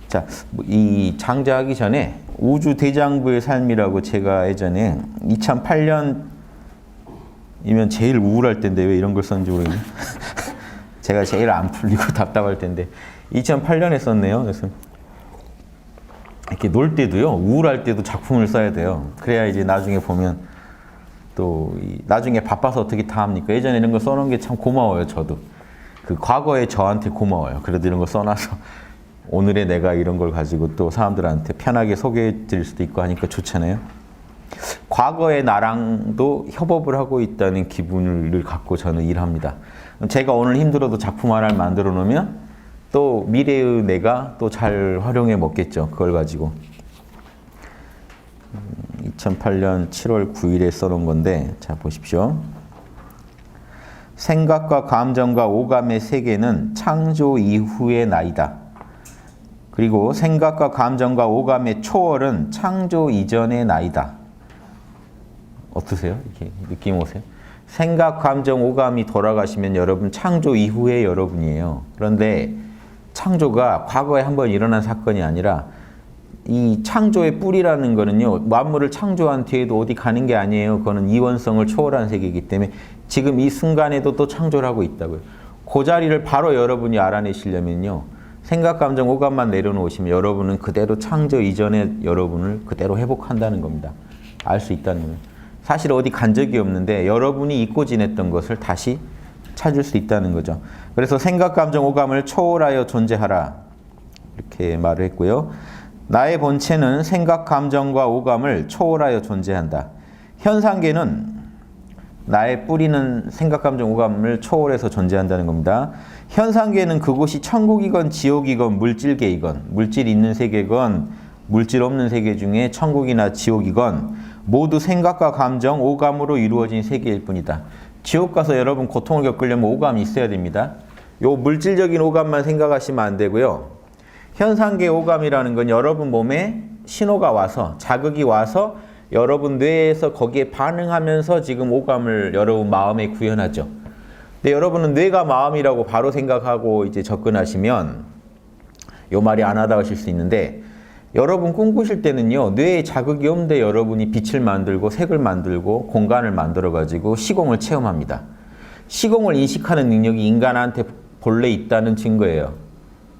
자, 이 장자하기 전에 우주 대장부의 삶이라고 제가 예전에 2008년이면 제일 우울할 텐데 왜 이런 걸 썼는지 모르겠네. 제가 제일 안 풀리고 답답할 텐데 2008년에 썼네요. 그래서 이렇게 놀 때도요, 우울할 때도 작품을 써야 돼요. 그래야 이제 나중에 보면 또 나중에 바빠서 어떻게 다 합니까? 예전에 이런 거 써놓은 게 참 고마워요. 저도 그 과거에 저한테 고마워요. 그래도 이런 거 써놔서 오늘의 내가 이런 걸 가지고 또 사람들한테 편하게 소개해 드릴 수도 있고 하니까 좋잖아요. 과거의 나랑도 협업을 하고 있다는 기분을 갖고 저는 일합니다. 제가 오늘 힘들어도 작품 하나를 만들어 놓으면 또 미래의 내가 또 잘 활용해 먹겠죠. 그걸 가지고 2008년 7월 9일에 써놓은 건데, 자 보십시오. 생각과 감정과 오감의 세계는 창조 이후의 나이다. 그리고 생각과 감정과 오감의 초월은 창조 이전의 나이다. 어떠세요? 이렇게 느낌 오세요? 생각, 감정, 오감이 돌아가시면 여러분 창조 이후의 여러분이에요. 그런데 창조가 과거에 한번 일어난 사건이 아니라 이 창조의 뿌리라는 거는요, 만물을 창조한 뒤에도 어디 가는 게 아니에요. 그거는 이원성을 초월한 세계이기 때문에 지금 이 순간에도 또 창조를 하고 있다고요. 그 자리를 바로 여러분이 알아내시려면요, 생각, 감정, 오감만 내려놓으시면 여러분은 그대로 창조 이전의 여러분을 그대로 회복한다는 겁니다. 알 수 있다는 거예요. 사실 어디 간 적이 없는데 여러분이 잊고 지냈던 것을 다시 찾을 수 있다는 거죠. 그래서 생각, 감정, 오감을 초월하여 존재하라, 이렇게 말을 했고요. 나의 본체는 생각, 감정과 오감을 초월하여 존재한다. 현상계는 나의 뿌리는 생각, 감정, 오감을 초월해서 존재한다는 겁니다. 현상계는 그곳이 천국이건 지옥이건 물질계이건, 물질 있는 세계건 물질 없는 세계 중에 천국이나 지옥이건 모두 생각과 감정, 오감으로 이루어진 세계일 뿐이다. 지옥 가서 여러분 고통을 겪으려면 오감이 있어야 됩니다. 요 물질적인 오감만 생각하시면 안 되고요. 현상계 오감이라는 건 여러분 몸에 신호가 와서, 자극이 와서 여러분 뇌에서 거기에 반응하면서 지금 오감을 여러분 마음에 구현하죠. 근데 여러분은 뇌가 마음이라고 바로 생각하고 이제 접근하시면 요 말이 안 와닿으실 수 있는데, 여러분 꿈꾸실 때는요, 뇌에 자극이 없는데 여러분이 빛을 만들고 색을 만들고 공간을 만들어 가지고 시공을 체험합니다. 시공을 인식하는 능력이 인간한테 본래 있다는 증거예요.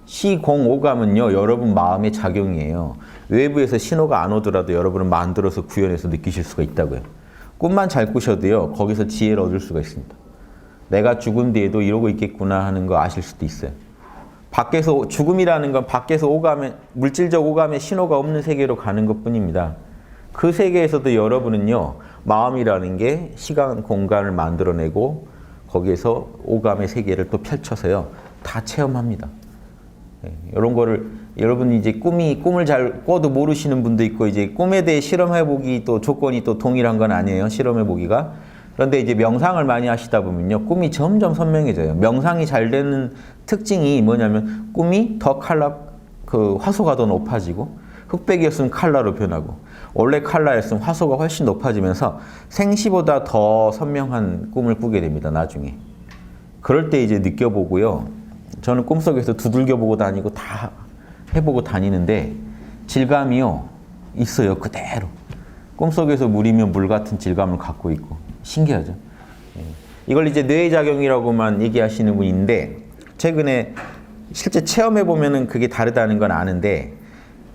시공오감은요, 여러분 마음의 작용이에요. 외부에서 신호가 안 오더라도 여러분은 만들어서 구현해서 느끼실 수가 있다고요. 꿈만 잘 꾸셔도요, 거기서 지혜를 얻을 수가 있습니다. 내가 죽은 뒤에도 이러고 있겠구나 하는 거 아실 수도 있어요. 밖에서, 죽음이라는 건 밖에서 오감의, 물질적 오감의 신호가 없는 세계로 가는 것 뿐입니다. 그 세계에서도 여러분은요, 마음이라는 게 시간, 공간을 만들어내고 거기에서 오감의 세계를 또 펼쳐서요, 다 체험합니다. 이런 거를 여러분이 이제 꿈을 잘 꿔도 모르시는 분도 있고, 이제 꿈에 대해 실험해보기 또 조건이 또 동일한 건 아니에요. 실험해보기가. 그런데 이제 명상을 많이 하시다 보면요, 꿈이 점점 선명해져요. 명상이 잘 되는 특징이 뭐냐면 꿈이 더 화소가 더 높아지고, 흑백이었으면 칼라로 변하고, 원래 칼라였으면 화소가 훨씬 높아지면서 생시보다 더 선명한 꿈을 꾸게 됩니다. 나중에. 그럴 때 이제 느껴보고요. 저는 꿈속에서 두들겨보고 다니고 다 해보고 다니는데 질감이요, 있어요. 그대로. 꿈속에서 물이면 물 같은 질감을 갖고 있고 신기하죠. 이걸 이제 뇌작용이라고만 얘기하시는 분인데, 최근에 실제 체험해보면은 그게 다르다는 건 아는데,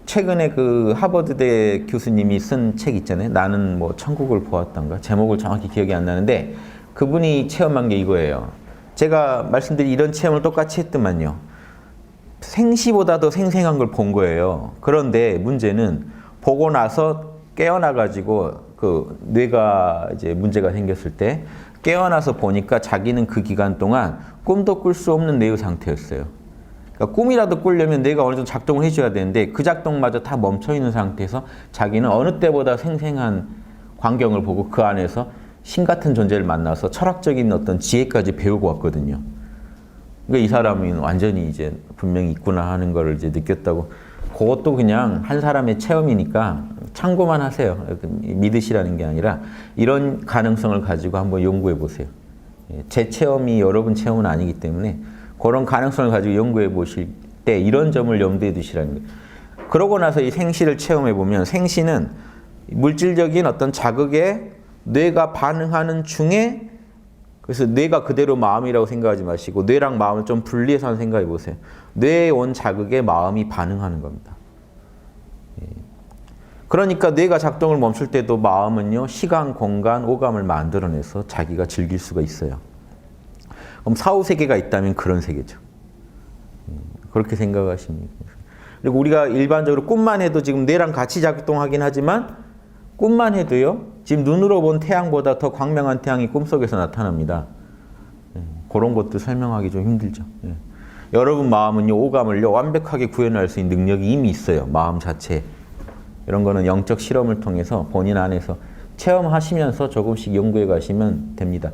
최근에 그 하버드대 교수님이 쓴 책 있잖아요. 나는 뭐 천국을 보았던가, 제목을 정확히 기억이 안 나는데 그분이 체험한 게 이거예요. 제가 말씀드린 이런 체험을 똑같이 했더만요, 생시보다 더 생생한 걸 본 거예요. 그런데 문제는 보고 나서 깨어나가지고 그 뇌가 이제 문제가 생겼을 때 깨어나서 보니까 자기는 그 기간 동안 꿈도 꿀 수 없는 뇌의 상태였어요. 그러니까 꿈이라도 꾸려면 뇌가 어느 정도 작동을 해줘야 되는데 그 작동마저 다 멈춰있는 상태에서 자기는 어느 때보다 생생한 광경을 보고 그 안에서 신 같은 존재를 만나서 철학적인 어떤 지혜까지 배우고 왔거든요. 그러니까 이 사람이 완전히 이제 분명히 있구나 하는 걸 이제 느꼈다고. 그것도 그냥 한 사람의 체험이니까 참고만 하세요. 믿으시라는 게 아니라 이런 가능성을 가지고 한번 연구해 보세요. 제 체험이 여러분 체험은 아니기 때문에 그런 가능성을 가지고 연구해 보실 때 이런 점을 염두에 두시라는 거예요. 그러고 나서 이 생시를 체험해 보면 생시는 물질적인 어떤 자극에 뇌가 반응하는 중에 그래서 뇌가 그대로 마음이라고 생각하지 마시고 뇌랑 마음을 좀 분리해서 한번 생각해 보세요. 뇌에 온 자극에 마음이 반응하는 겁니다. 그러니까 뇌가 작동을 멈출 때도 마음은요. 시간, 공간, 오감을 만들어내서 자기가 즐길 수가 있어요. 그럼 사후세계가 있다면 그런 세계죠. 그렇게 생각하십니다. 그리고 우리가 일반적으로 꿈만 해도 지금 뇌랑 같이 작동하긴 하지만 꿈만 해도요. 지금 눈으로 본 태양보다 더 광명한 태양이 꿈속에서 나타납니다. 그런 것도 설명하기 좀 힘들죠. 여러분 마음은요. 오감을요. 완벽하게 구현할 수 있는 능력이 이미 있어요. 마음 자체에. 이런 거는 영적 실험을 통해서 본인 안에서 체험하시면서 조금씩 연구해 가시면 됩니다.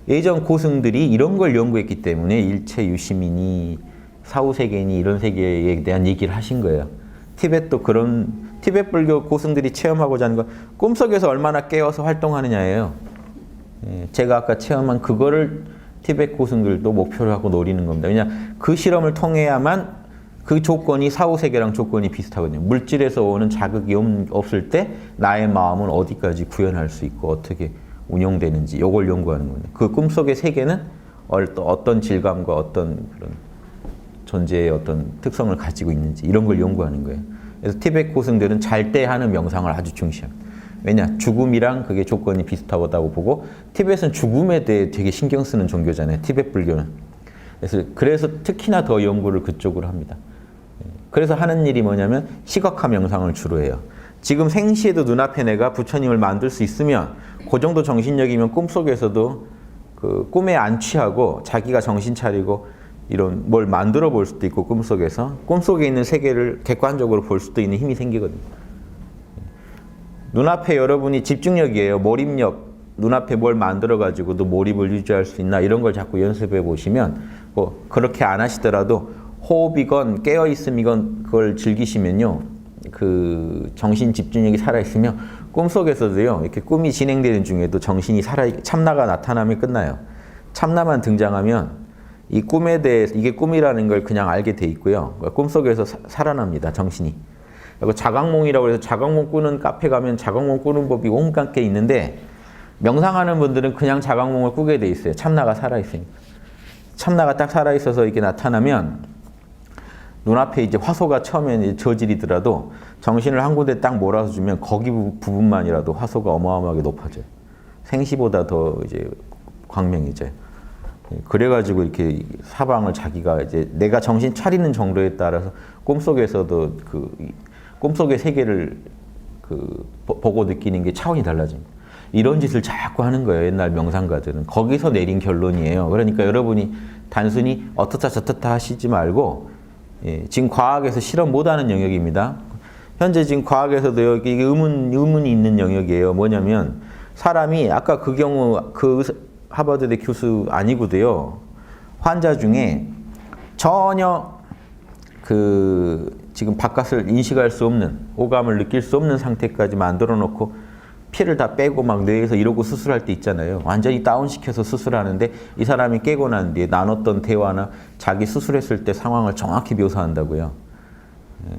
예전 고승들이 이런 걸 연구했기 때문에 일체 유시민이 사후세계니 이런 세계에 대한 얘기를 하신 거예요. 티벳도 그런 티벳 불교 고승들이 체험하고자 하는 건 꿈속에서 얼마나 깨어서 활동하느냐예요. 제가 아까 체험한 그거를 티벳 고승들도 목표로 하고 노리는 겁니다. 왜냐 그 실험을 통해야만 그 조건이 사후세계랑 조건이 비슷하거든요. 물질에서 오는 자극이 없을 때 나의 마음은 어디까지 구현할 수 있고 어떻게 운용되는지 이걸 연구하는 겁니다. 그 꿈속의 세계는 어떤 질감과 어떤 그런 존재의 어떤 특성을 가지고 있는지 이런 걸 연구하는 거예요. 그래서 티벳 고승들은 잘 때 하는 명상을 아주 중시합니다. 왜냐? 죽음이랑 그게 조건이 비슷하다고 보고 티벳은 죽음에 대해 되게 신경 쓰는 종교잖아요. 티벳 불교는. 그래서 특히나 더 연구를 그쪽으로 합니다. 그래서 하는 일이 뭐냐면 시각화 명상을 주로 해요. 지금 생시에도 눈앞에 내가 부처님을 만들 수 있으면 그 정도 정신력이면 꿈속에서도 그 꿈에 안 취하고 자기가 정신 차리고 이런 뭘 만들어 볼 수도 있고 꿈속에 있는 세계를 객관적으로 볼 수도 있는 힘이 생기거든요. 눈앞에 여러분이 집중력이에요. 몰입력. 눈앞에 뭘 만들어 가지고도 몰입을 유지할 수 있나 이런 걸 자꾸 연습해 보시면 뭐 그렇게 안 하시더라도 호흡이건 깨어있음이건 그걸 즐기시면요. 그 정신 집중력이 살아있으면 꿈속에서도요. 이렇게 꿈이 진행되는 중에도 정신이 참나가 나타나면 끝나요. 참나만 등장하면 이 꿈에 대해서 이게 꿈이라는 걸 그냥 알게 돼 있고요. 꿈속에서 살아납니다. 정신이. 그리고 자각몽이라고 해서 자각몽 꾸는 카페 가면 자각몽 꾸는 법이 온갖 게 있는데 명상하는 분들은 그냥 자각몽을 꾸게 돼 있어요. 참나가 살아있으니까. 참나가 딱 살아있어서 이게 나타나면 눈앞에 이제 화소가 처음에 이제 저질이더라도 정신을 한 군데 딱 몰아서 주면 거기 부분만이라도 화소가 어마어마하게 높아져요. 생시보다 더 이제 광명해져요. 그래가지고 이렇게 사방을 자기가 이제 내가 정신 차리는 정도에 따라서 꿈속에서도 그 꿈속의 세계를 보고 느끼는 게 차원이 달라집니다. 이런 짓을 자꾸 하는 거예요. 옛날 명상가들은. 거기서 내린 결론이에요. 그러니까 여러분이 단순히 어떻다 저떻다 하시지 말고 지금 과학에서 실험 못하는 영역입니다. 현재 지금 과학에서도 여기 의문이 있는 영역이에요. 뭐냐면 사람이 아까 그 경우 그 하버드대 교수 아니고도요. 환자 중에 전혀 지금 바깥을 인식할 수 없는 오감을 느낄 수 없는 상태까지 만들어 놓고 피를 다 빼고 막 뇌에서 이러고 수술할 때 있잖아요. 완전히 다운시켜서 수술하는데 이 사람이 깨고 난 뒤에 나눴던 대화나 자기 수술했을 때 상황을 정확히 묘사한다고요.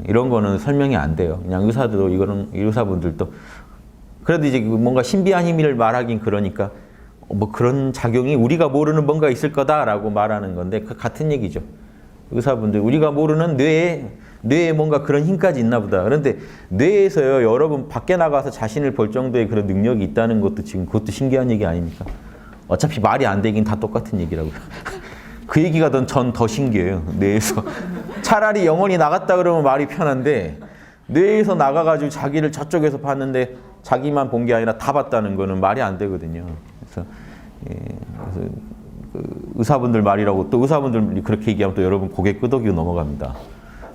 이런 거는 설명이 안 돼요. 그냥 의사분들도 그래도 이제 뭔가 신비한 힘을 말하긴 그러니까 뭐 그런 작용이 우리가 모르는 뭔가 있을 거다라고 말하는 건데 같은 얘기죠. 의사분들 우리가 모르는 뇌에 뭔가 그런 힘까지 있나 보다. 그런데 뇌에서요, 여러분 밖에 나가서 자신을 볼 정도의 그런 능력이 있다는 것도 지금 그것도 신기한 얘기 아닙니까? 어차피 말이 안 되긴 다 똑같은 얘기라고요. 그 얘기가 전 더 신기해요. 뇌에서. 차라리 영혼이 나갔다 그러면 말이 편한데 뇌에서 나가가지고 자기를 저쪽에서 봤는데 자기만 본 게 아니라 다 봤다는 거는 말이 안 되거든요. 그래서 그 의사분들 말이라고 또 의사분들 그렇게 얘기하면 또 여러분 고개 끄덕이고 넘어갑니다.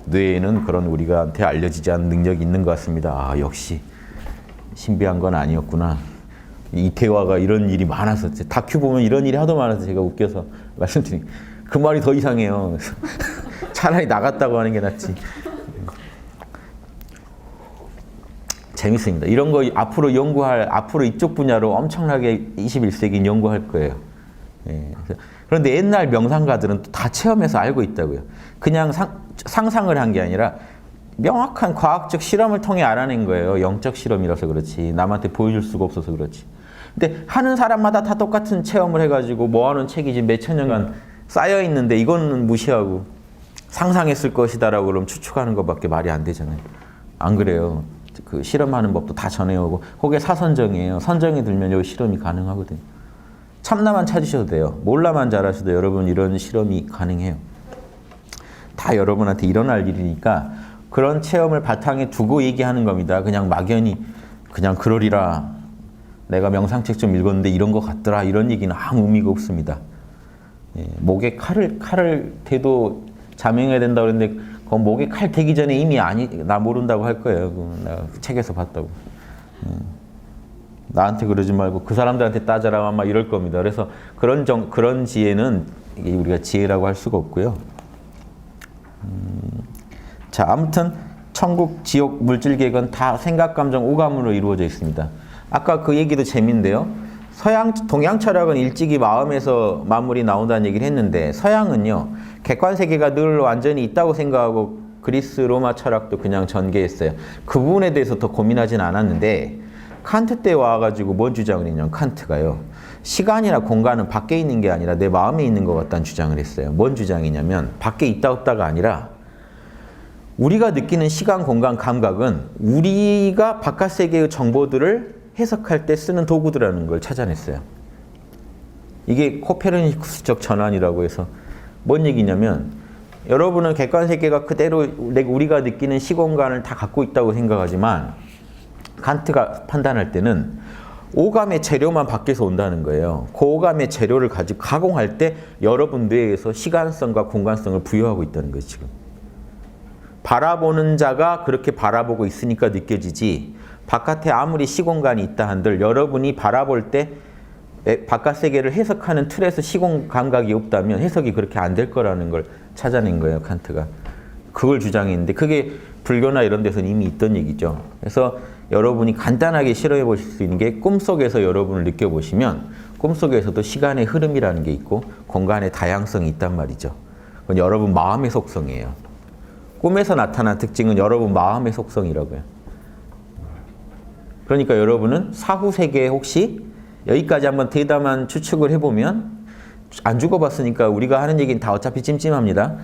뇌에는 그런 우리가한테 알려지지 않은 능력이 있는 것 같습니다. 아, 역시 신비한 건 아니었구나. 이 대화가 이런 일이 많아서 다큐 보면 이런 일이 하도 많아서 제가 웃겨서 말씀드린 그 말이 더 이상해요. 차라리 나갔다고 하는 게 낫지. 재밌습니다. 이런 거 앞으로 이쪽 분야로 엄청나게 21세기 연구할 거예요. 그런데 옛날 명상가들은 다 체험해서 알고 있다고요. 그냥 상상을 한 게 아니라 명확한 과학적 실험을 통해 알아낸 거예요. 영적 실험이라서 그렇지. 남한테 보여줄 수가 없어서 그렇지. 근데 하는 사람마다 다 똑같은 체험을 해가지고 모아놓은 책이 지금 몇천 년간 쌓여 있는데 이거는 무시하고 상상했을 것이다라고 그러면 추측하는 것밖에 말이 안 되잖아요. 안 그래요. 그 실험하는 법도 다 전해오고 그게 사선정이에요. 선정이 들면 여기 실험이 가능하거든요. 참나만 찾으셔도 돼요. 몰라만 잘하셔도 여러분 이런 실험이 가능해요. 다 여러분한테 일어날 일이니까 그런 체험을 바탕에 두고 얘기하는 겁니다. 그냥 막연히 그냥 그러리라. 내가 명상책 좀 읽었는데 이런 것 같더라. 이런 얘기는 아무 의미가 없습니다. 예, 목에 칼을 대도 자명해야 된다고 그랬는데 그 목에 칼 대기 전에 이미 나 모른다고 할 거예요. 내가 책에서 봤다고. 나한테 그러지 말고 그 사람들한테 따져라 막 이럴 겁니다. 그래서 그런 지혜는 이게 우리가 지혜라고 할 수가 없고요. 자, 아무튼 천국, 지옥, 물질계획은 다 생각, 감정, 오감으로 이루어져 있습니다. 아까 그 얘기도 재미인데요. 동양 철학은 일찍이 마음에서 만물이 나온다는 얘기를 했는데 서양은요. 객관세계가 늘 완전히 있다고 생각하고 그리스, 로마 철학도 그냥 전개했어요. 그 부분에 대해서 더 고민하진 않았는데 칸트 때 와가지고 뭔 주장을 했냐면 칸트가요. 시간이나 공간은 밖에 있는 게 아니라 내 마음에 있는 것 같다는 주장을 했어요. 뭔 주장이냐면 밖에 있다 없다가 아니라 우리가 느끼는 시간, 공간, 감각은 우리가 바깥 세계의 정보들을 해석할 때 쓰는 도구들이라는 걸 찾아냈어요. 이게 코페르니쿠스적 전환이라고 해서 뭔 얘기냐면 여러분은 객관 세계가 그대로 우리가 느끼는 시공간을 다 갖고 있다고 생각하지만 칸트가 판단할 때는 오감의 재료만 밖에서 온다는 거예요. 그 오감의 재료를 가지고 가공할 때 여러분 뇌에서 시간성과 공간성을 부여하고 있다는 거예요. 지금. 바라보는 자가 그렇게 바라보고 있으니까 느껴지지 바깥에 아무리 시공간이 있다 한들 여러분이 바라볼 때 바깥 세계를 해석하는 틀에서 시공 감각이 없다면 해석이 그렇게 안 될 거라는 걸 찾아낸 거예요. 칸트가. 그걸 주장했는데 그게 불교나 이런 데서는 이미 있던 얘기죠. 그래서 여러분이 간단하게 실험해 보실 수 있는 게 꿈속에서 여러분을 느껴보시면 꿈속에서도 시간의 흐름이라는 게 있고 공간의 다양성이 있단 말이죠. 그건 여러분 마음의 속성이에요. 꿈에서 나타난 특징은 여러분 마음의 속성이라고요. 그러니까 여러분은 사후 세계에 혹시 여기까지 한번 대담한 추측을 해보면 안 죽어봤으니까 우리가 하는 얘기는 다 어차피 찜찜합니다.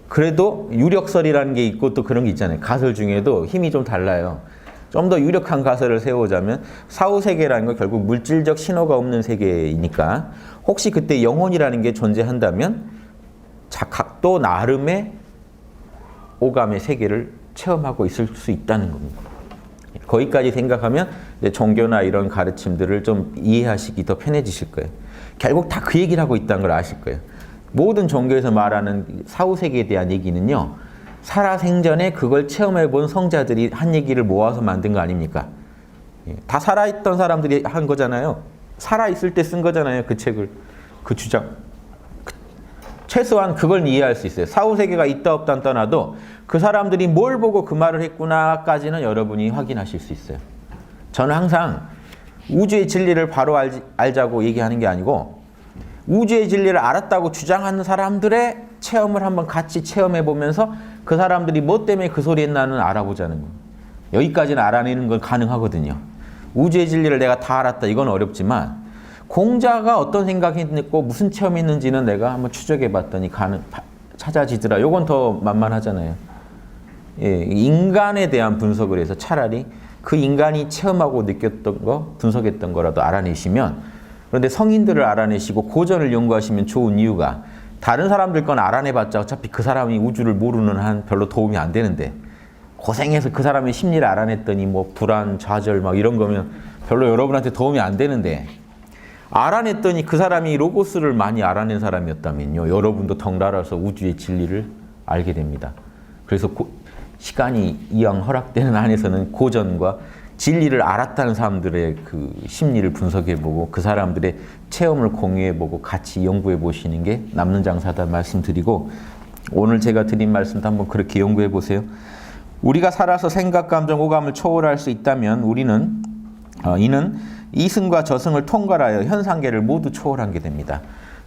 그래도 유력설이라는 게 있고 또 그런 게 있잖아요. 가설 중에도 힘이 좀 달라요. 좀 더 유력한 가설을 세워보자면 사후 세계라는 건 결국 물질적 신호가 없는 세계이니까 혹시 그때 영혼이라는 게 존재한다면 또 나름의 오감의 세계를 체험하고 있을 수 있다는 겁니다. 거기까지 생각하면 이제 종교나 이런 가르침들을 좀 이해하시기 더 편해지실 거예요. 결국 다 그 얘기를 하고 있다는 걸 아실 거예요. 모든 종교에서 말하는 사후세계에 대한 얘기는요. 살아생전에 그걸 체험해본 성자들이 한 얘기를 모아서 만든 거 아닙니까? 다 살아있던 사람들이 한 거잖아요. 살아있을 때 쓴 거잖아요. 그 책을. 그 주장. 최소한 그걸 이해할 수 있어요. 사후세계가 있다 없다는 떠나도 그 사람들이 뭘 보고 그 말을 했구나까지는 여러분이 확인하실 수 있어요. 저는 항상 우주의 진리를 바로 알자고 얘기하는 게 아니고 우주의 진리를 알았다고 주장하는 사람들의 체험을 한번 같이 체험해 보면서 그 사람들이 뭐 때문에 그 소리 했나는 알아보자는 거예요. 여기까지는 알아내는 건 가능하거든요. 우주의 진리를 내가 다 알았다 이건 어렵지만 공자가 어떤 생각했고 무슨 체험했는지는 내가 한번 추적해 봤더니 찾아지더라. 요건 더 만만하잖아요. 예, 인간에 대한 분석을 해서 차라리 그 인간이 체험하고 느꼈던 거, 분석했던 거라도 알아내시면 그런데 성인들을 알아내시고 고전을 연구하시면 좋은 이유가 다른 사람들 건 알아내봤자 어차피 그 사람이 우주를 모르는 한 별로 도움이 안 되는데 고생해서 그 사람의 심리를 알아냈더니 뭐 불안, 좌절 막 이런 거면 별로 여러분한테 도움이 안 되는데 알아냈더니 그 사람이 로고스를 많이 알아낸 사람이었다면요. 여러분도 덩달아서 우주의 진리를 알게 됩니다. 그래서 시간이 이왕 허락되는 한에서는 고전과 진리를 알았다는 사람들의 그 심리를 분석해보고 그 사람들의 체험을 공유해보고 같이 연구해보시는 게 남는 장사다 말씀드리고 오늘 제가 드린 말씀도 한번 그렇게 연구해보세요. 우리가 살아서 생각, 감정, 오감을 초월할 수 있다면 이는 이승과 저승을 통과하여 현상계를 모두 초월한 게 됩니다.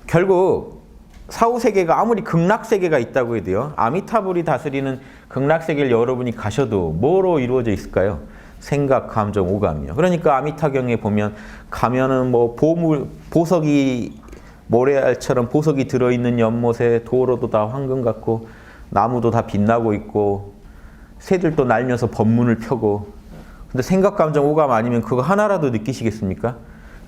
결국 사후세계가 아무리 극락세계가 있다고 해도요. 아미타불이 다스리는 극락세계를 여러분이 가셔도 뭐로 이루어져 있을까요? 생각, 감정, 오감이요. 그러니까 아미타경에 보면 가면은 뭐 보석이 모래알처럼 보석이 들어있는 연못에 도로도 다 황금 같고 나무도 다 빛나고 있고 새들도 날면서 법문을 펴고 근데 생각, 감정, 오감 아니면 그거 하나라도 느끼시겠습니까?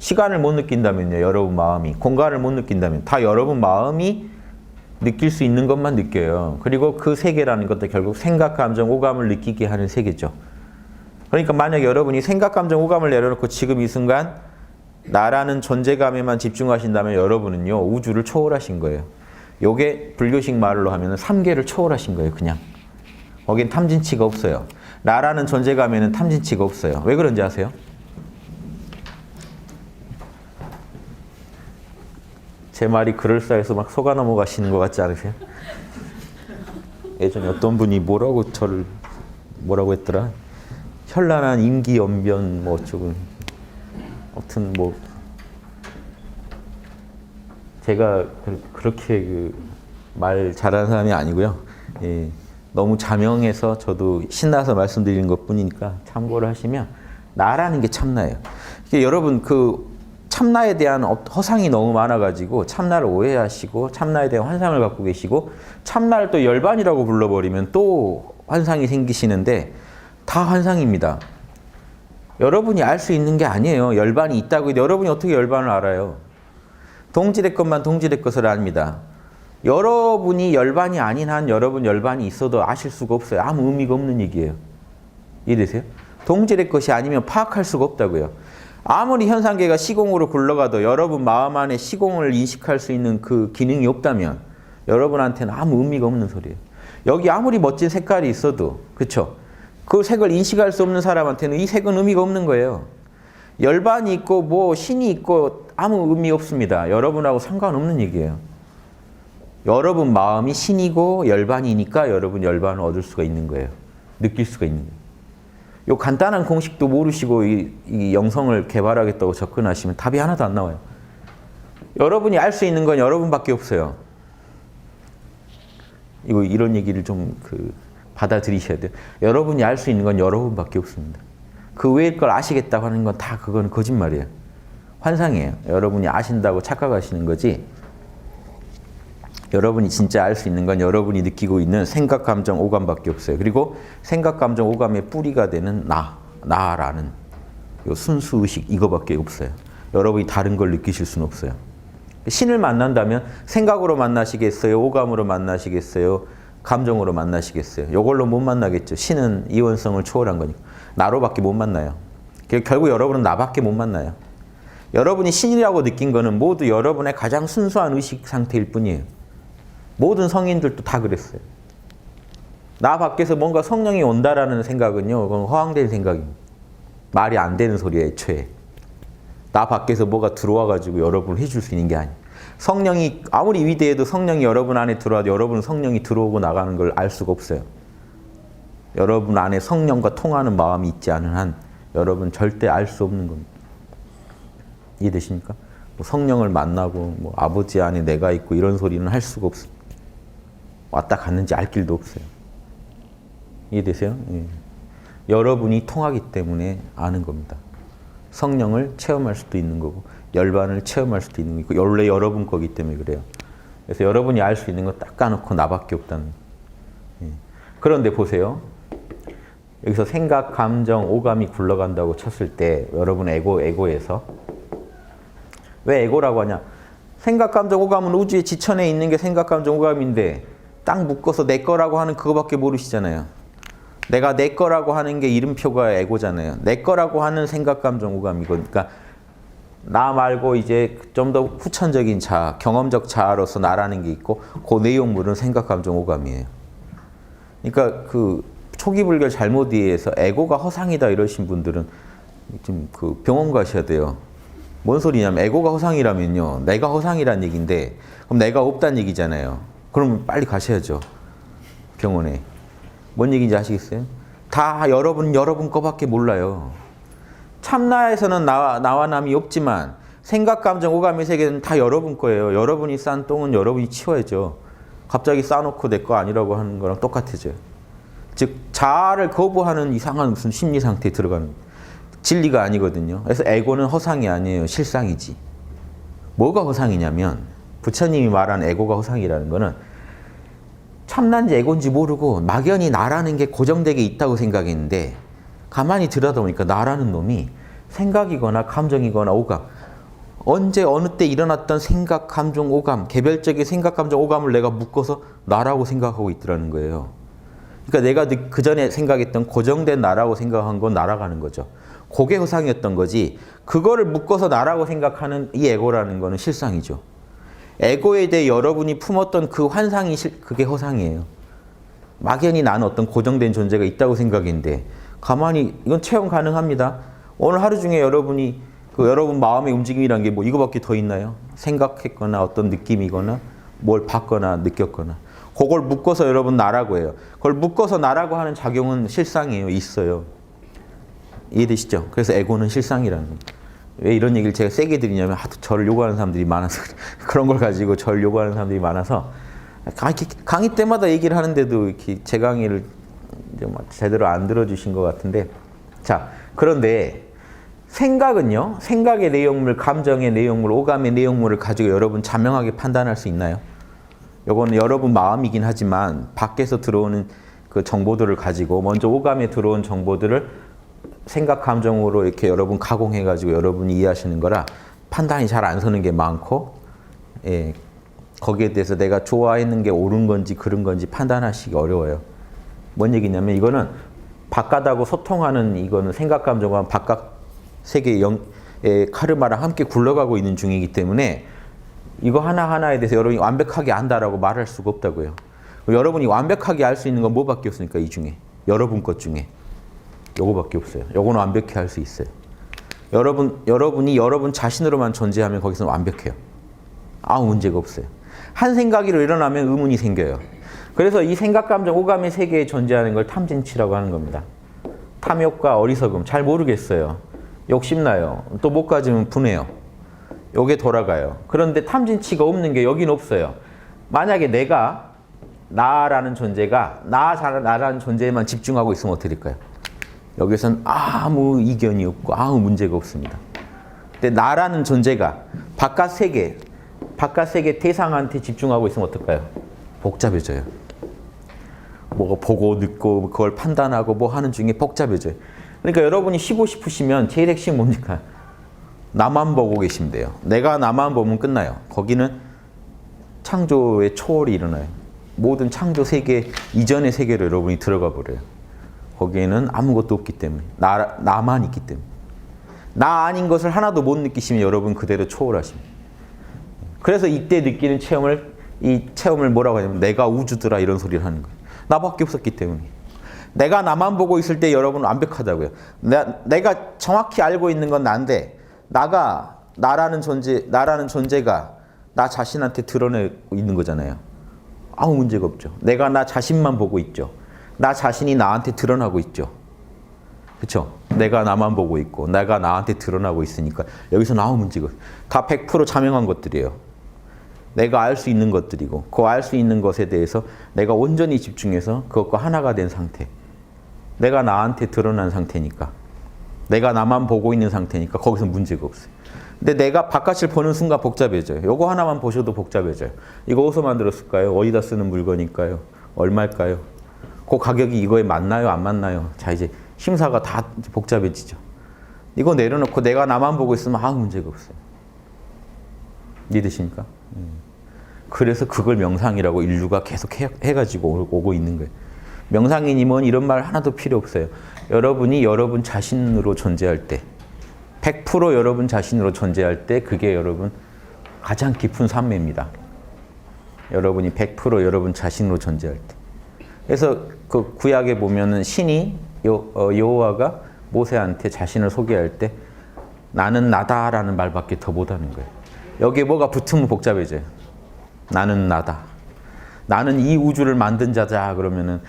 시간을 못 느낀다면요. 여러분 마음이. 공간을 못 느낀다면 다 여러분 마음이 느낄 수 있는 것만 느껴요. 그리고 그 세계라는 것도 결국 생각, 감정, 오감을 느끼게 하는 세계죠. 그러니까 만약에 여러분이 생각, 감정, 오감을 내려놓고 지금 이 순간 나라는 존재감에만 집중하신다면 여러분은요. 우주를 초월하신 거예요. 요게 불교식 말로 하면 3계를 초월하신 거예요. 그냥. 거긴 탐진치가 없어요. 나라는 존재감에는 탐진치가 없어요. 왜 그런지 아세요? 제 말이 그럴싸해서 막 속아 넘어가시는 것 같지 않으세요? 예전에 어떤 분이 저를 뭐라고 했더라? 현란한 임기연변 뭐 어쩌고 아무튼 뭐 제가 그렇게 말 잘하는 사람이 아니고요. 예, 너무 자명해서 저도 신나서 말씀드리는 것뿐이니까 참고를 하시면 나라는 게 참나예요. 여러분 참나에 대한 허상이 너무 많아가지고 참나를 오해하시고 참나에 대한 환상을 갖고 계시고 참나를 또 열반이라고 불러버리면 또 환상이 생기시는데 다 환상입니다. 여러분이 알 수 있는 게 아니에요. 열반이 있다고 해도 여러분이 어떻게 열반을 알아요? 동질의 것만 동질의 것을 압니다. 여러분이 열반이 아닌 한 여러분 열반이 있어도 아실 수가 없어요. 아무 의미가 없는 얘기예요. 이해되세요? 동질의 것이 아니면 파악할 수가 없다고요. 아무리 현상계가 시공으로 굴러가도 여러분 마음 안에 시공을 인식할 수 있는 그 기능이 없다면 여러분한테는 아무 의미가 없는 소리예요. 여기 아무리 멋진 색깔이 있어도 그렇죠? 그 색을 인식할 수 없는 사람한테는 이 색은 의미가 없는 거예요. 열반이 있고 뭐 신이 있고 아무 의미 없습니다. 여러분하고 상관없는 얘기예요. 여러분 마음이 신이고 열반이니까 여러분 열반을 얻을 수가 있는 거예요. 느낄 수가 있는 거예요. 요 간단한 공식도 모르시고 이 영성을 개발하겠다고 접근하시면 답이 하나도 안 나와요. 여러분이 알 수 있는 건 여러분밖에 없어요. 이런 얘기를 좀 받아들이셔야 돼요. 여러분이 알 수 있는 건 여러분밖에 없습니다. 그 외의 걸 아시겠다고 하는 건 다 그건 거짓말이에요. 환상이에요. 여러분이 아신다고 착각하시는 거지. 여러분이 진짜 알 수 있는 건 여러분이 느끼고 있는 생각, 감정, 오감밖에 없어요. 그리고 생각, 감정, 오감의 뿌리가 되는 나라는 요 순수의식 이거밖에 없어요. 여러분이 다른 걸 느끼실 수는 없어요. 신을 만난다면 생각으로 만나시겠어요? 오감으로 만나시겠어요? 감정으로 만나시겠어요? 이걸로 못 만나겠죠. 신은 이원성을 초월한 거니까. 나로밖에 못 만나요. 결국 여러분은 나밖에 못 만나요. 여러분이 신이라고 느낀 거는 모두 여러분의 가장 순수한 의식 상태일 뿐이에요. 모든 성인들도 다 그랬어요. 나 밖에서 뭔가 성령이 온다라는 생각은요, 그건 허황된 생각입니다. 말이 안 되는 소리예요, 애초에. 나 밖에서 뭐가 들어와가지고 여러분을 해줄 수 있는 게 아니에요. 성령이 아무리 위대해도 성령이 여러분 안에 들어와도 여러분은 성령이 들어오고 나가는 걸 알 수가 없어요. 여러분 안에 성령과 통하는 마음이 있지 않은 한 여러분 절대 알 수 없는 겁니다. 이해되십니까? 뭐 성령을 만나고 뭐 아버지 안에 내가 있고 이런 소리는 할 수가 없어요. 왔다 갔는지 알 길도 없어요. 이해되세요? 예. 여러분이 통하기 때문에 아는 겁니다. 성령을 체험할 수도 있는 거고 열반을 체험할 수도 있는 거고 원래 여러분 거기 때문에 그래요. 그래서 여러분이 알 수 있는 건 딱 까놓고 나밖에 없다는 거예요. 예. 그런데 보세요. 여기서 생각, 감정, 오감이 굴러간다고 쳤을 때 여러분 에고에서 왜 에고라고 하냐? 생각, 감정, 오감은 우주의 지천에 있는 게 생각, 감정, 오감인데 딱 묶어서 내 거라고 하는 그거밖에 모르시잖아요. 내가 내 거라고 하는 게 이름표가 에고잖아요. 내 거라고 하는 생각, 감정, 오감이고 그러니까 나 말고 이제 좀 더 후천적인 자아, 경험적 자아로서 나라는 게 있고 그 내용물은 생각, 감정, 오감이에요. 그러니까 초기 불교 잘못 이해해서 에고가 허상이다 이러신 분들은 좀 병원 가셔야 돼요. 뭔 소리냐면 에고가 허상이라면요. 내가 허상이란 얘기인데 그럼 내가 없다는 얘기잖아요. 그럼 빨리 가셔야죠. 병원에. 뭔 얘기인지 아시겠어요? 다 여러분 거밖에 몰라요. 참나에서는 나와 남이 없지만 생각, 감정, 오감의 세계는 다 여러분 거예요. 여러분이 싼 똥은 여러분이 치워야죠. 갑자기 싸놓고 내 거 아니라고 하는 거랑 똑같아져요. 즉 자아를 거부하는 이상한 무슨 심리 상태에 들어가는 진리가 아니거든요. 그래서 에고는 허상이 아니에요. 실상이지. 뭐가 허상이냐면 부처님이 말한 에고가 허상이라는 거는 참난지 에고인지 모르고 막연히 나라는 게 고정되게 있다고 생각했는데 가만히 들여다보니까 나라는 놈이 생각이거나 감정이거나 오감, 언제 어느 때 일어났던 생각, 감정, 오감, 개별적인 생각, 감정, 오감을 내가 묶어서 나라고 생각하고 있더라는 거예요. 그러니까 내가 그 전에 생각했던 고정된 나라고 생각한 건 날아가는 거죠. 그게 허상이었던 거지 그거를 묶어서 나라고 생각하는 이 에고라는 거는 실상이죠. 에고에 대해 여러분이 품었던 그 환상이 그게 허상이에요. 막연히 나는 어떤 고정된 존재가 있다고 생각했는데 가만히 이건 체험 가능합니다. 오늘 하루 중에 여러분이 여러분 마음의 움직임이란 게 뭐 이거밖에 더 있나요? 생각했거나 어떤 느낌이거나 뭘 봤거나 느꼈거나 그걸 묶어서 여러분 나라고 해요. 그걸 묶어서 나라고 하는 작용은 실상이에요. 있어요. 이해되시죠? 그래서 에고는 실상이라는 거예요. 왜 이런 얘기를 제가 세게 드리냐면 하도 저를 요구하는 사람들이 많아서 그런 걸 가지고 저를 요구하는 사람들이 많아서 강의 때마다 얘기를 하는데도 이렇게 제 강의를 제대로 안 들어주신 것 같은데 자 그런데 생각은요. 생각의 내용물, 감정의 내용물, 오감의 내용물을 가지고 여러분 자명하게 판단할 수 있나요? 이거는 여러분 마음이긴 하지만 밖에서 들어오는 그 정보들을 가지고 먼저 오감에 들어온 정보들을 생각, 감정으로 이렇게 여러분 가공해가지고 여러분이 이해하시는 거라 판단이 잘 안 서는 게 많고 예, 거기에 대해서 내가 좋아했는 게 옳은 건지 그른 건지 판단하시기 어려워요. 뭔 얘기냐면 이거는 바깥하고 소통하는 이거는 생각, 감정과 바깥 세계의 카르마랑 함께 굴러가고 있는 중이기 때문에 이거 하나하나에 대해서 여러분이 완벽하게 안다라고 말할 수가 없다고요. 여러분이 완벽하게 알 수 있는 건 뭐밖에 없습니까? 이 중에. 여러분 것 중에. 요거밖에 없어요. 요거는 완벽히 할 수 있어요. 여러분이 여러분 자신으로만 존재하면 거기서는 완벽해요. 아무 문제가 없어요. 한 생각으로 일어나면 의문이 생겨요. 그래서 이 생각, 감정, 오감의 세계에 존재하는 걸 탐진치라고 하는 겁니다. 탐욕과 어리석음, 잘 모르겠어요. 욕심나요. 또 못 가지면 분해요. 요게 돌아가요. 그런데 탐진치가 없는 게 여긴 없어요. 만약에 내가 나라는 존재가 나라는 존재에만 집중하고 있으면 어떻게 될까요? 여기서는 아무 이견이 없고 아무 문제가 없습니다. 근데 나라는 존재가 바깥 세계 대상한테 집중하고 있으면 어떨까요? 복잡해져요. 뭐 보고 듣고 그걸 판단하고 뭐 하는 중에 복잡해져요. 그러니까 여러분이 쉬고 싶으시면 제일 핵심 뭡니까? 나만 보고 계시면 돼요. 내가 나만 보면 끝나요. 거기는 창조의 초월이 일어나요. 모든 창조 세계 이전의 세계로 여러분이 들어가 버려요. 거기에는 아무것도 없기 때문에 나만 있기 때문에 나 아닌 것을 하나도 못 느끼시면 여러분 그대로 초월하십니다. 그래서 이때 느끼는 이 체험을 뭐라고 하냐면 내가 우주더라 이런 소리를 하는 거예요. 나밖에 없었기 때문에. 내가 나만 보고 있을 때 여러분은 완벽하다고요. 내가 정확히 알고 있는 건 난데 나라는 존재가 나 자신한테 드러내고 있는 거잖아요. 아무 문제가 없죠. 내가 나 자신만 보고 있죠. 나 자신이 나한테 드러나고 있죠. 그렇죠? 내가 나만 보고 있고 내가 나한테 드러나고 있으니까 여기서는 아무 문제가 없어요. 다 100% 자명한 것들이에요. 내가 알 수 있는 것들이고 그 알 수 있는 것에 대해서 내가 온전히 집중해서 그것과 하나가 된 상태. 내가 나한테 드러난 상태니까 내가 나만 보고 있는 상태니까 거기서 문제가 없어요. 근데 내가 바깥을 보는 순간 복잡해져요. 요거 하나만 보셔도 복잡해져요. 이거 어디서 만들었을까요? 어디다 쓰는 물건일까요? 얼마일까요? 그 가격이 이거에 맞나요? 안 맞나요? 자 이제 심사가 다 복잡해지죠. 이거 내려놓고 내가 나만 보고 있으면 아무 문제가 없어요. 이해되십니까? 그래서 그걸 명상이라고 인류가 계속 해가지고 오고 있는 거예요. 명상이니 뭐니 이런 말 하나도 필요 없어요. 여러분이 여러분 자신으로 존재할 때 100% 여러분 자신으로 존재할 때 그게 여러분 가장 깊은 산매입니다. 여러분이 100% 여러분 자신으로 존재할 때. 그래서 그 구약에 보면은 신이 여호와가 모세한테 자신을 소개할 때 나는 나다라는 말밖에 더 못하는 거예요. 여기에 뭐가 붙으면 복잡해져요. 나는 나다. 나는 이 우주를 만든 자다 그러면은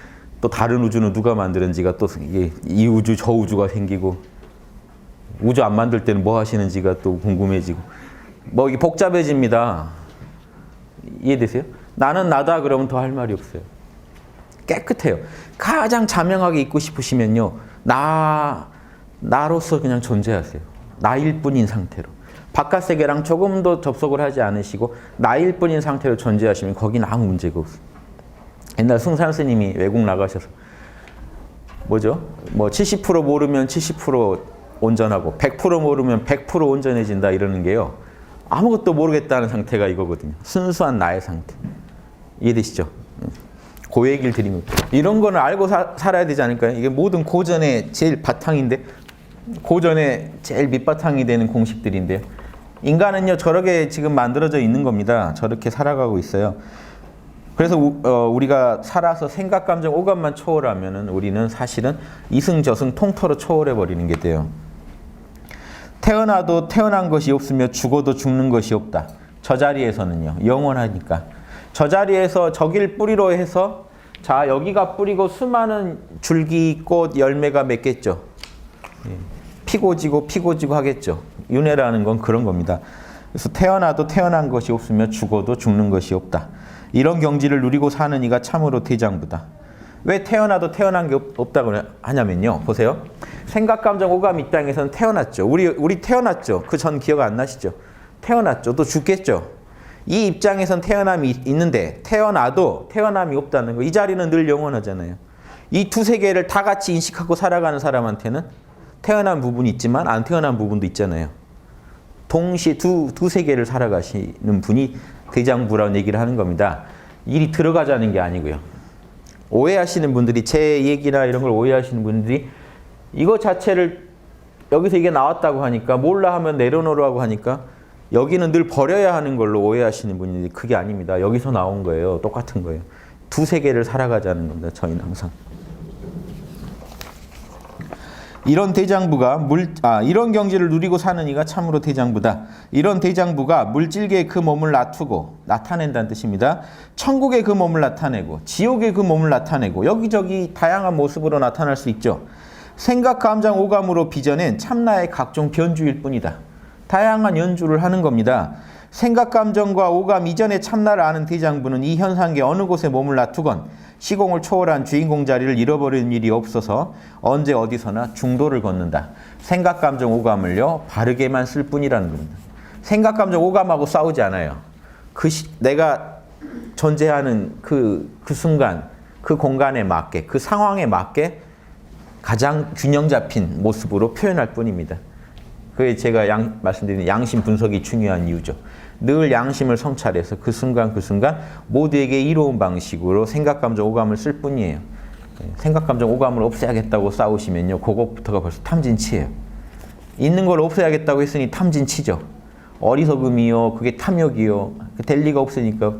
또 다른 우주는 누가 만드는지가 또 이게 이 우주 저 우주가 생기고 우주 안 만들 때는 뭐 하시는지가 또 궁금해지고 뭐 이게 복잡해집니다. 이해되세요? 나는 나다 그러면 더 할 말이 없어요. 깨끗해요. 가장 자명하게 있고 싶으시면요. 나로서 그냥 존재하세요. 나일 뿐인 상태로. 바깥 세계랑 조금도 접속을 하지 않으시고 나일 뿐인 상태로 존재하시면 거긴 아무 문제가 없어요. 옛날 승산 스님이 외국 나가셔서 뭐죠? 뭐 70% 모르면 70% 온전하고 100% 모르면 100% 온전해진다 이러는 게요. 아무것도 모르겠다는 상태가 이거거든요. 순수한 나의 상태. 이해되시죠? 그 얘기를 드리면 이런 거는 알고 살아야 되지 않을까요? 이게 모든 고전의 제일 바탕인데 고전의 제일 밑바탕이 되는 공식들인데요. 인간은요 저렇게 지금 만들어져 있는 겁니다. 저렇게 살아가고 있어요. 그래서 우리가 살아서 생각, 감정, 오감만 초월하면은 우리는 사실은 이승저승 통틀어 초월해 버리는 게 돼요. 태어나도 태어난 것이 없으며 죽어도 죽는 것이 없다. 저 자리에서는요. 영원하니까. 저 자리에서 저길 뿌리로 해서 자 여기가 뿌리고 수많은 줄기, 꽃, 열매가 맺겠죠. 피고 지고 하겠죠. 윤회라는 건 그런 겁니다. 그래서 태어나도 태어난 것이 없으며 죽어도 죽는 것이 없다. 이런 경지를 누리고 사는 이가 참으로 대장부다. 왜 태어나도 태어난 게 없다고 하냐면요. 보세요. 생각, 감정, 오감 이 땅에서는 태어났죠. 우리 태어났죠. 그 전 기억 안 나시죠? 태어났죠. 또 죽겠죠. 이 입장에선 태어남이 있는데 태어나도 태어남이 없다는 거. 이 자리는 늘 영원하잖아요. 이 두 세계를 다 같이 인식하고 살아가는 사람한테는 태어난 부분이 있지만 안 태어난 부분도 있잖아요. 동시에 두 세계를 살아가시는 분이 대장부라는 얘기를 하는 겁니다. 일이 들어가자는 게 아니고요. 오해하시는 분들이 제 얘기나 이런 걸 오해하시는 분들이 이거 자체를 여기서 이게 나왔다고 하니까 몰라 하면 내려놓으라고 하니까 여기는 늘 버려야 하는 걸로 오해하시는 분들이 그게 아닙니다. 여기서 나온 거예요. 똑같은 거예요. 두 세계를 살아가자는 겁니다. 저희는 항상. 이런 대장부가 이런 경지를 누리고 사는 이가 참으로 대장부다. 이런 대장부가 물질계에 그 몸을 나타낸다는 뜻입니다. 천국에 그 몸을 나타내고 지옥에 그 몸을 나타내고 여기저기 다양한 모습으로 나타날 수 있죠. 생각, 감정, 오감으로 빚어낸 참나의 각종 변주일 뿐이다. 다양한 연주를 하는 겁니다. 생각, 감정과 오감 이전의 참나를 아는 대장부는 이 현상계 어느 곳에 몸을 놔두건 시공을 초월한 주인공 자리를 잃어버리는 일이 없어서 언제 어디서나 중도를 걷는다. 생각, 감정, 오감을요 바르게만 쓸 뿐이라는 겁니다. 생각, 감정, 오감하고 싸우지 않아요. 내가 존재하는 그 순간, 그 공간에 맞게, 그 상황에 맞게 가장 균형 잡힌 모습으로 표현할 뿐입니다. 그게 제가 말씀드린 양심 분석이 중요한 이유죠. 늘 양심을 성찰해서 그 순간 모두에게 이로운 방식으로 생각, 감정, 오감을 쓸 뿐이에요. 생각, 감정, 오감을 없애야겠다고 싸우시면요. 그것부터가 벌써 탐진치예요. 있는 걸 없애야겠다고 했으니 탐진치죠. 어리석음이요. 그게 탐욕이요. 될 리가 없으니까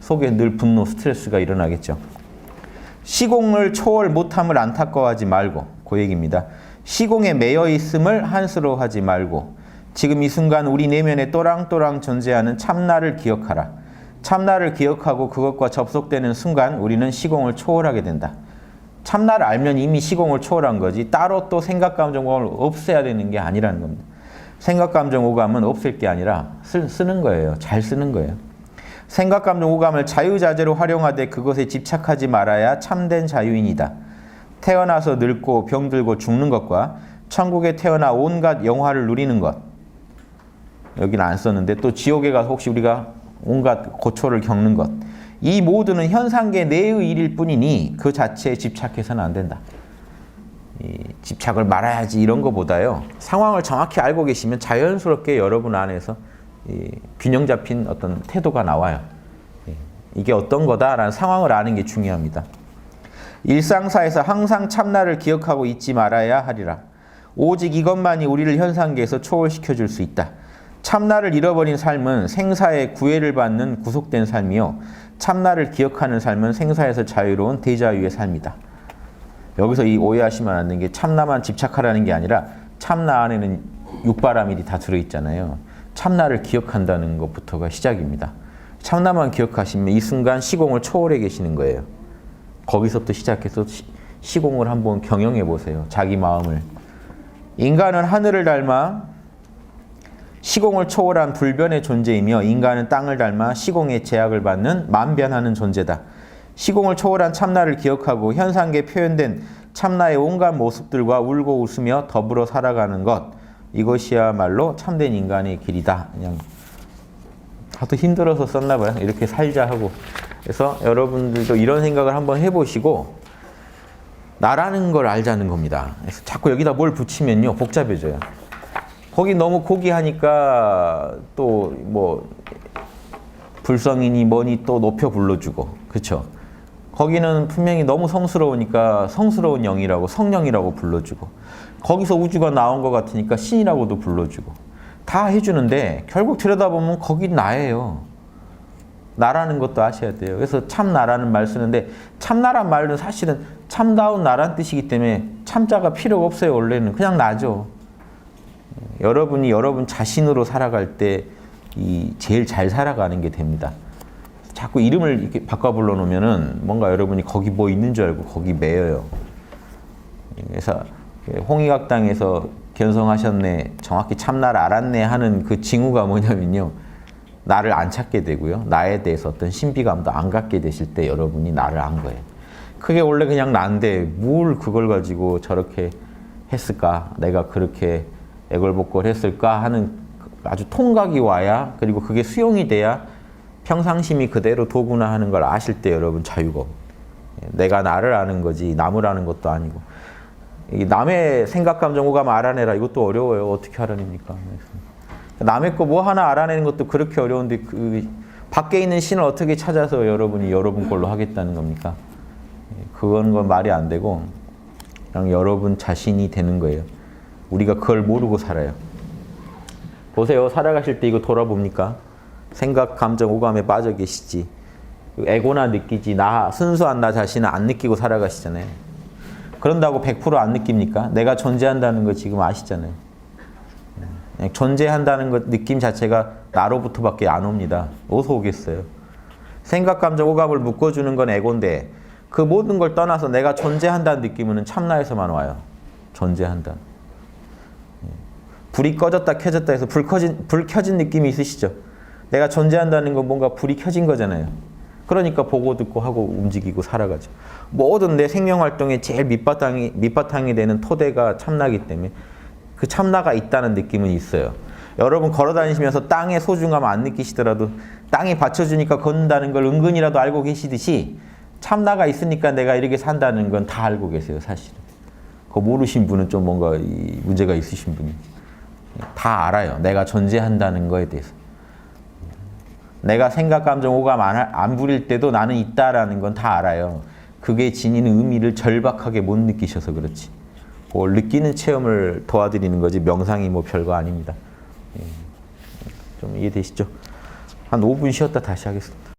속에 늘 분노, 스트레스가 일어나겠죠. 시공을 초월 못함을 안타까워하지 말고 그 얘기입니다. 시공에 매여 있음을 한스러워하지 말고 지금 이 순간 우리 내면에 또랑또랑 존재하는 참나를 기억하라. 참나를 기억하고 그것과 접속되는 순간 우리는 시공을 초월하게 된다. 참나를 알면 이미 시공을 초월한 거지 따로 또 생각, 감정, 오감을 없애야 되는 게 아니라는 겁니다. 생각, 감정, 오감은 없앨 게 아니라 쓰는 거예요. 잘 쓰는 거예요. 생각, 감정, 오감을 자유자재로 활용하되 그것에 집착하지 말아야 참된 자유인이다. 태어나서 늙고 병들고 죽는 것과 천국에 태어나 온갖 영화를 누리는 것. 여기는 안 썼는데 또 지옥에 가서 혹시 우리가 온갖 고초를 겪는 것. 이 모두는 현상계 내의 일일 뿐이니 그 자체에 집착해서는 안 된다. 집착을 말아야지 이런 것보다요. 상황을 정확히 알고 계시면 자연스럽게 여러분 안에서 균형 잡힌 어떤 태도가 나와요. 이게 어떤 거다라는 상황을 아는 게 중요합니다. 일상사에서 항상 참나를 기억하고 잊지 말아야 하리라. 오직 이것만이 우리를 현상계에서 초월시켜 줄 수 있다. 참나를 잃어버린 삶은 생사의 구애를 받는 구속된 삶이요. 참나를 기억하는 삶은 생사에서 자유로운 대자유의 삶이다. 여기서 이 오해하시면 안 되는 게 참나만 집착하라는 게 아니라 참나 안에는 육바라밀이 다 들어있잖아요. 참나를 기억한다는 것부터가 시작입니다. 참나만 기억하시면 이 순간 시공을 초월해 계시는 거예요. 거기서부터 시작해서 시공을 한번 경영해 보세요. 자기 마음을. 인간은 하늘을 닮아 시공을 초월한 불변의 존재이며 인간은 땅을 닮아 시공의 제약을 받는 만변하는 존재다. 시공을 초월한 참나를 기억하고 현상계에 표현된 참나의 온갖 모습들과 울고 웃으며 더불어 살아가는 것, 이것이야말로 참된 인간의 길이다. 그냥 하도 힘들어서 썼나 봐요. 이렇게 살자 하고. 그래서 여러분들도 이런 생각을 한번 해보시고 나라는 걸 알자는 겁니다. 그래서 자꾸 여기다 뭘 붙이면요 복잡해져요. 거기 너무 고귀하니까 또 뭐 불성이니 뭐니 또 높여 불러주고, 그렇죠? 거기는 분명히 너무 성스러우니까 성스러운 영이라고 성령이라고 불러주고, 거기서 우주가 나온 것 같으니까 신이라고도 불러주고 다 해주는데 결국 들여다보면 거긴 나예요. 나라는 것도 아셔야 돼요. 그래서 참나라는 말 쓰는데 참나란 말은 사실은 참다운 나란 뜻이기 때문에 참자가 필요가 없어요. 원래는 그냥 나죠. 여러분이 여러분 자신으로 살아갈 때 제일 잘 살아가는 게 됩니다. 자꾸 이름을 이렇게 바꿔 불러놓으면은 뭔가 여러분이 거기 뭐 있는 줄 알고 거기 매여요. 그래서 홍익학당에서 견성하셨네, 정확히 참나를 알았네 하는 그 징후가 뭐냐면요. 나를 안 찾게 되고요. 나에 대해서 어떤 신비감도 안 갖게 되실 때 여러분이 나를 안 거예요. 그게 원래 그냥 나인데 뭘 그걸 가지고 저렇게 했을까? 내가 그렇게 애걸복걸했을까? 하는 아주 통각이 와야, 그리고 그게 수용이 돼야 평상심이 그대로 도구나 하는 걸 아실 때 여러분 자유가 없어요. 내가 나를 아는 거지 남을 아는 것도 아니고. 남의 생각, 감정, 오감 알아내라. 이것도 어려워요. 어떻게 알아냅니까? 남의 거 뭐 하나 알아내는 것도 그렇게 어려운데 그 밖에 있는 신을 어떻게 찾아서 여러분이 여러분 걸로 하겠다는 겁니까? 그건 말이 안 되고 그냥 여러분 자신이 되는 거예요. 우리가 그걸 모르고 살아요. 보세요. 살아가실 때 이거 돌아봅니까? 생각, 감정, 오감에 빠져 계시지. 에고나 느끼지. 순수한 나 자신은 안 느끼고 살아가시잖아요. 그런다고 100% 안 느낍니까? 내가 존재한다는 거 지금 아시잖아요. 그냥 존재한다는 것 느낌 자체가 나로부터밖에 안 옵니다. 어디서 오겠어요? 생각, 감정, 오감을 묶어주는 건 에고인데 그 모든 걸 떠나서 내가 존재한다는 느낌은 참나에서만 와요. 존재한다. 불이 꺼졌다 켜졌다 해서 불 켜진 느낌이 있으시죠? 내가 존재한다는 건 뭔가 불이 켜진 거잖아요. 그러니까 보고 듣고 하고 움직이고 살아가죠. 모든 내 생명활동의 제일 밑바탕이 되는 토대가 참나기 때문에 그 참나가 있다는 느낌은 있어요. 여러분 걸어다니시면서 땅의 소중함 안 느끼시더라도 땅이 받쳐주니까 걷는다는 걸 은근히라도 알고 계시듯이 참나가 있으니까 내가 이렇게 산다는 건 다 알고 계세요. 사실은. 그거 모르신 분은 좀 뭔가 문제가 있으신 분이. 다 알아요. 내가 존재한다는 거에 대해서. 내가 생각, 감정, 오감 안 부릴 때도 나는 있다라는 건 다 알아요. 그게 지니는 의미를 절박하게 못 느끼셔서 그렇지. 그걸 느끼는 체험을 도와드리는 거지 명상이 뭐 별거 아닙니다. 좀 이해되시죠? 한 5분 쉬었다 다시 하겠습니다.